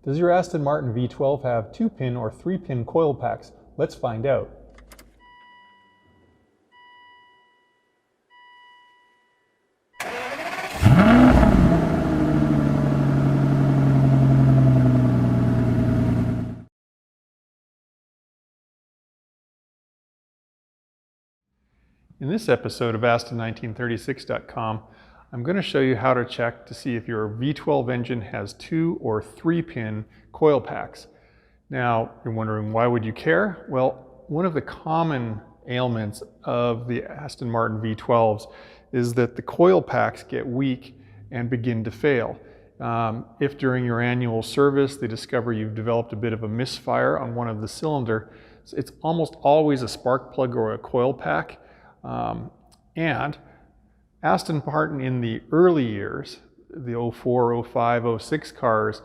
Does your Aston Martin V12 have 2-pin or 3-pin coil packs? Let's find out. In this episode of Aston1936.com, I'm going to show you how to check to see if your V12 engine has 2 or 3-pin coil packs. Now, you're wondering, why would you care? Well, one of the common ailments of the Aston Martin V12s is that the coil packs get weak and begin to fail. If during your annual service they discover you've developed a bit of a misfire on one of the cylinder, it's almost always a spark plug or a coil pack. And Aston Martin in the early years, the 04, 05, 06 cars,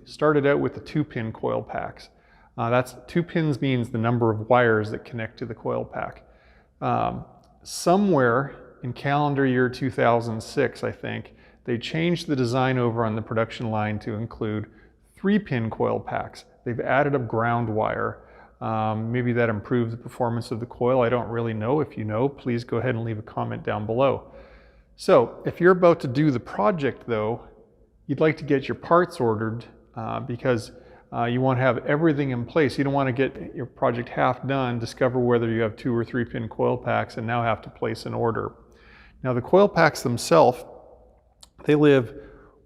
started out with the 2-pin coil packs. That's 2 pins means the number of wires that connect to the coil pack. Somewhere in calendar year 2006, I think, they changed the design over on the production line to include 3-pin coil packs. They've added a ground wire. Maybe that improves the performance of the coil. I don't really know. If you know, please go ahead and leave a comment down below. So if you're about to do the project though, you'd like to get your parts ordered because you want to have everything in place. You don't want to get your project half done, discover whether you have 2 or 3-pin coil packs, and now have to place an order. Now the coil packs themselves, they live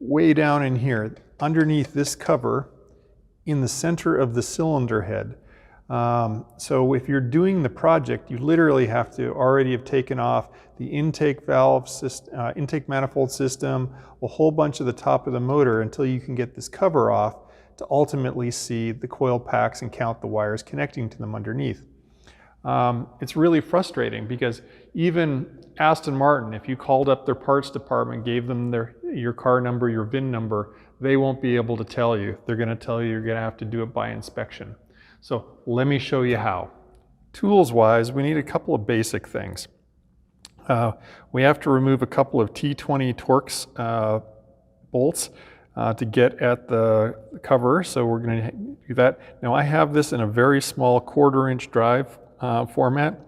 way down in here, underneath this cover, in the center of the cylinder head. So if you're doing the project, you literally have to already have taken off the intake valve system, intake manifold system, a whole bunch of the top of the motor until you can get this cover off to ultimately see the coil packs and count the wires connecting to them underneath. It's really frustrating because even Aston Martin, if you called up their parts department, gave them your car number, your VIN number, they won't be able to tell you. They're going to tell you you're going to have to do it by inspection. So let me show you how. Tools-wise, we need a couple of basic things. We have to remove a couple of T20 Torx bolts to get at the cover, so we're going to do that. Now I have this in a very small 1/4-inch drive format,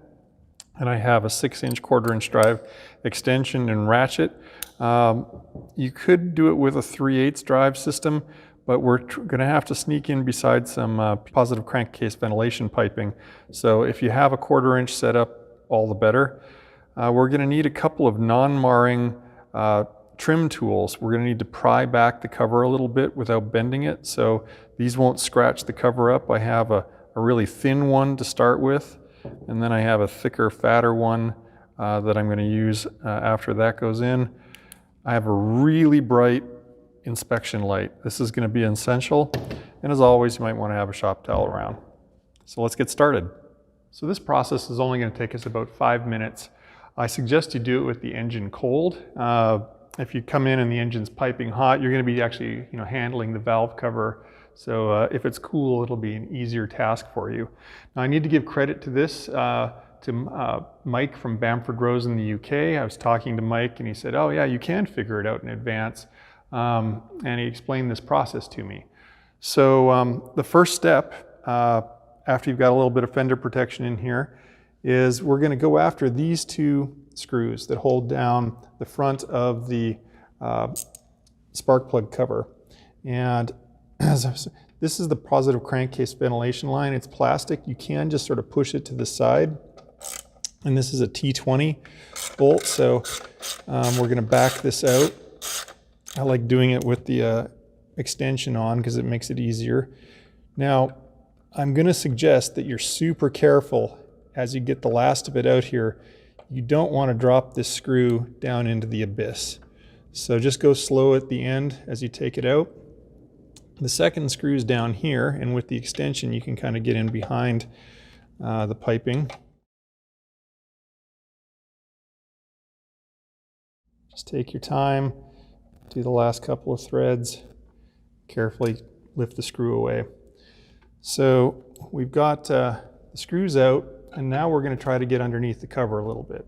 and I have a 6-inch 1/4-inch drive extension and ratchet. You could do it with a 3/8 drive system, but we're going to have to sneak in beside some positive crankcase ventilation piping. So if you have a 1/4-inch setup, all the better. We're going to need a couple of non-marring trim tools. We're going to need to pry back the cover a little bit without bending it, so these won't scratch the cover up. I have a really thin one to start with, and then I have a thicker, fatter one that I'm going to use after that goes in. I have a really bright inspection light. This is going to be essential, and as always, you might want to have a shop towel around. So let's get started. So this process is only going to take us about 5 minutes. I suggest you do it with the engine cold. If you come in and the engine's piping hot, you're going to be actually handling the valve cover. So if it's cool, it'll be an easier task for you. Now I need to give credit to this to Mike from Bamford Rose in the UK. I was talking to Mike and he said, oh yeah, you can figure it out in advance. And he explained this process to me. So the first step, after you've got a little bit of fender protection in here, is we're going to go after these 2 screws that hold down the front of the spark plug cover. And this is the positive crankcase ventilation line. It's plastic. You can just sort of push it to the side. And this is a T20 bolt, so we're going to back this out. I like doing it with the extension on because it makes it easier. Now, I'm going to suggest that you're super careful as you get the last of it out here. You don't want to drop this screw down into the abyss. So just go slow at the end as you take it out. The second screw's down here, and with the extension you can kind of get in behind the piping. Just take your time, do the last couple of threads, carefully lift the screw away. So we've got the screws out, and now we're going to try to get underneath the cover a little bit.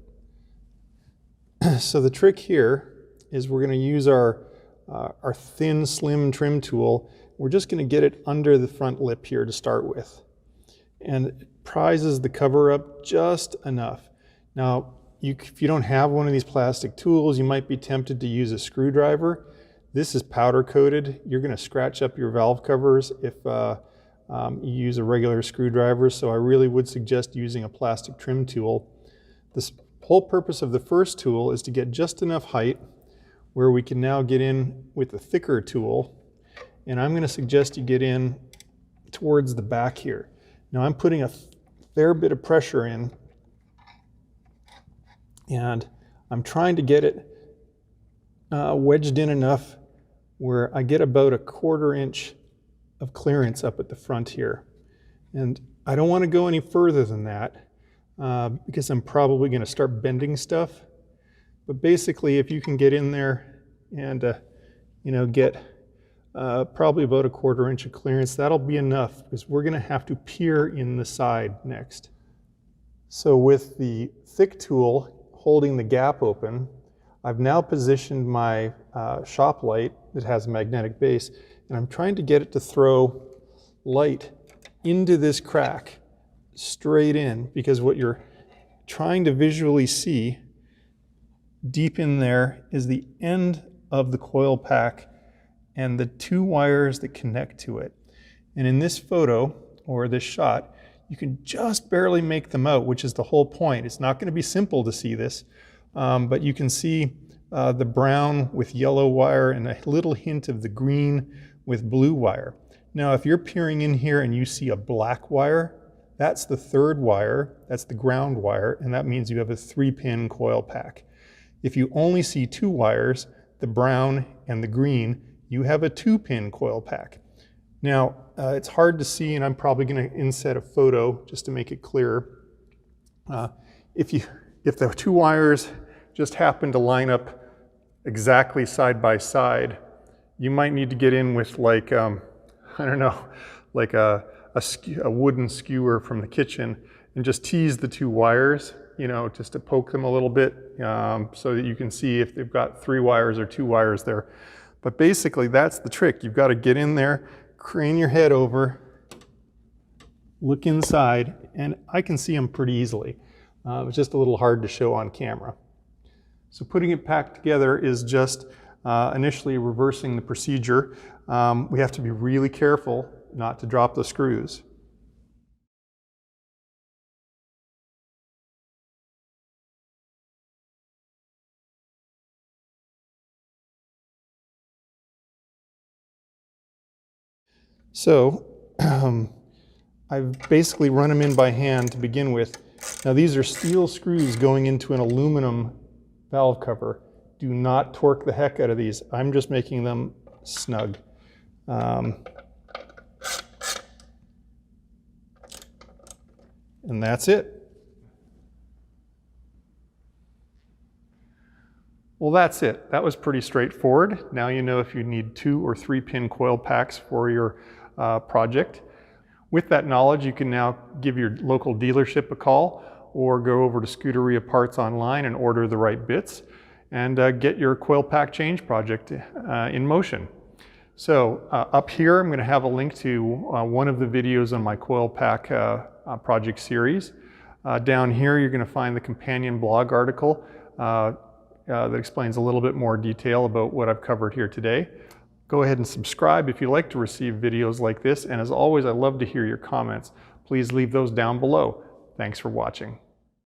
So the trick here is we're going to use our thin, slim trim tool. we're just going to get it under the front lip here to start with. And it prizes the cover up just enough. Now, if you don't have one of these plastic tools, you might be tempted to use a screwdriver. This is powder coated. You're going to scratch up your valve covers if you use a regular screwdriver, so I really would suggest using a plastic trim tool. The whole purpose of the first tool is to get just enough height where we can now get in with a thicker tool, and I'm going to suggest you get in towards the back here. Now I'm putting a fair bit of pressure in, and I'm trying to get it wedged in enough where I get about a 1/4 inch of clearance up at the front here. And I don't want to go any further than that because I'm probably going to start bending stuff. But basically, if you can get in there and get probably about a 1/4 inch of clearance, that'll be enough because we're going to have to peer in the side next. So with the thick tool holding the gap open, I've now positioned my shop light that has a magnetic base, and I'm trying to get it to throw light into this crack straight in, because what you're trying to visually see deep in there is the end of the coil pack and the 2 wires that connect to it. And in this photo, or this shot, you can just barely make them out, which is the whole point. It's not going to be simple to see this, but you can see the brown with yellow wire and a little hint of the green with blue wire. Now, if you're peering in here and you see a black wire, that's the 3rd wire, that's the ground wire, and that means you have a 3-pin coil pack. If you only see 2 wires, the brown and the green, you have a 2-pin coil pack. Now, it's hard to see, and I'm probably going to inset a photo just to make it clearer. If the 2 wires just happen to line up exactly side by side, you might need to get in with like, I don't know, like a wooden skewer from the kitchen and just tease the 2 wires, just to poke them a little bit so that you can see if they've got 3 wires or 2 wires there. But basically that's the trick. You've got to get in there, crane your head over, look inside, and I can see them pretty easily. It's just a little hard to show on camera. So putting it back together is just initially reversing the procedure. We have to be really careful not to drop the screws. So I've basically run them in by hand to begin with. Now these are steel screws going into an aluminum valve cover. Do not torque the heck out of these. I'm just making them snug. And that's it. Well, that's it. That was pretty straightforward. Now you know if you need 2 or 3-pin coil packs for your project. With that knowledge, you can now give your local dealership a call or go over to Scuderia Parts online and order the right bits and get your coil pack change project in motion. So up here, I'm going to have a link to one of the videos on my coil pack project series. Down here, you're going to find the companion blog article that explains a little bit more detail about what I've covered here today. Go ahead and subscribe if you like to receive videos like this. And as always, I love to hear your comments. Please leave those down below. Thanks for watching.